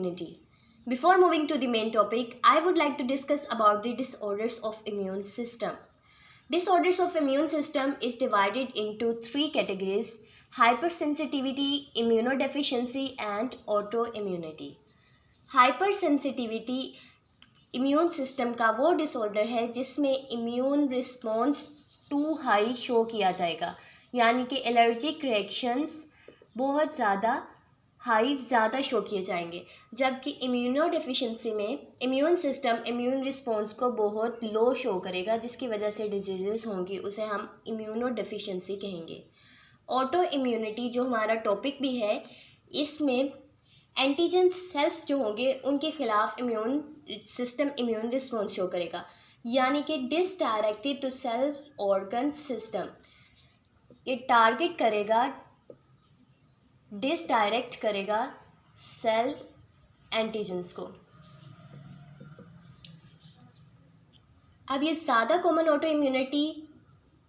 Immunity. Before moving to the main topic, I would like to discuss about the disorders of immune system. Disorders of immune system is divided into three categories: hypersensitivity, immunodeficiency and autoimmunity. Hypersensitivity immune system का वो disorder है जिसमें immune response too high show किया जाएगा, यानी कि allergic reactions बहुत ज़्यादा शो किए जाएंगे, जबकि इम्यूनो डेफिशिएंसी में इम्यून सिस्टम इम्यून रिस्पॉन्स को बहुत लो शो करेगा, जिसकी वजह से डिजीज़ेस होंगी, उसे हम इम्यूनो डेफिशिएंसी कहेंगे। ऑटो इम्यूनिटी जो हमारा टॉपिक भी है, इसमें एंटीजन सेल्स जो होंगे उनके खिलाफ immune system immune response show करेगा, यानी कि डिसडायरेक्टेड टू सेल्फ ऑर्गन सिस्टम। ये टारगेट करेगा, डिसडायरेक्ट करेगा सेल्फ एंटीजन्स को। अब ये ज़्यादा कॉमन ऑटो इम्यूनिटी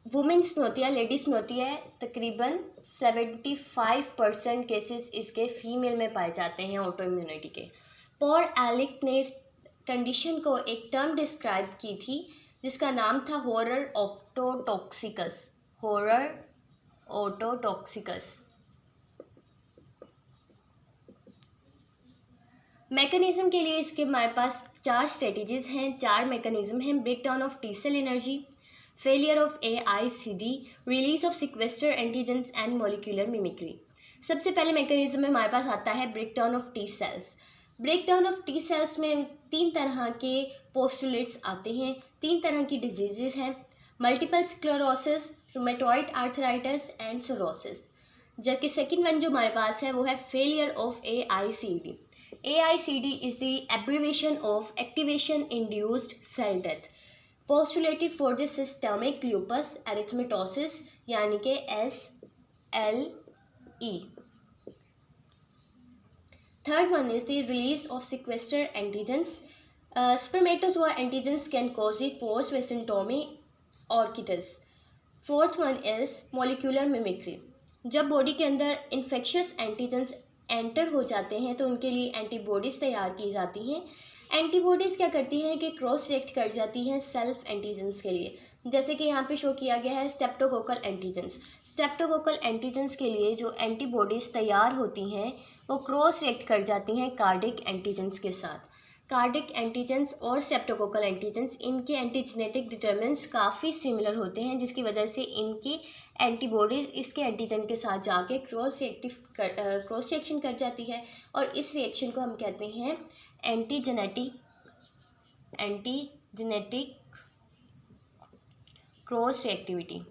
वुमेंस में होती है, लेडीज़ में होती है। तकरीबन 75% केसेस इसके फीमेल में पाए जाते हैं ऑटो इम्यूनिटी के। पॉल एलिक ने इस कंडीशन को एक टर्म डिस्क्राइब की थी जिसका नाम था हॉरर ऑटोटॉक्सिकस। हॉरर ऑटोटॉक्सिकस। मैकेनिज्म के लिए इसके हमारे पास 4 स्ट्रेटजीज हैं, 4 मैकेनिज्म हैं। Break down of T cell anergy, failure of AICD, release of sequester antigens and molecular mimicry. सबसे पहले मैकेनिज्म में हमारे पास आता है break down of T cells. Break down of T cells में 3 तरह के पोस्टुलेट्स आते हैं, 3 तरह की डिजीजेस हैं: multiple sclerosis, rheumatoid arthritis and sorosis. जबकि सेकेंड वन जो हमारे पास है वो है failure of AICD। AICD is the abbreviation of activation induced cell death, postulated for the systemic lupus erythematosus, यानी कि SLE. Third one is the release of sequester antigens. Spermatozoa antigens can cause the post-vaccinotomy orchitis. Fourth one is molecular mimicry. जब body के अंदर infectious antigens enter हो जाते हैं तो उनके लिए एंटीबॉडीज़ तैयार की जाती हैं। एंटीबॉडीज़ क्या करती हैं कि क्रॉस रिएक्ट कर जाती हैं सेल्फ एंटीजेंस के लिए, जैसे कि यहाँ पे शो किया गया है स्ट्रेप्टोकोकल एंटीजेंस। स्ट्रेप्टोकोकल एंटीजेंस के लिए जो एंटीबॉडीज़ तैयार होती हैं वो क्रॉस रिएक्ट कर जाती हैं कार्डिक एंटीजेंस के साथ। कार्डिक एंटीजेंस और स्ट्रेप्टोकोकल एंटीजेंस, इनके एंटीजेनेटिक डिटरमिनेंट्स काफ़ी सिमिलर होते हैं, जिसकी वजह से इनकी एंटीबॉडीज़ इसके एंटीजन के साथ जाके क्रॉस रिएक्शन कर जाती है, और इस रिएक्शन को हम कहते हैं एंटीजेनेटिक क्रॉस रिएक्टिविटी।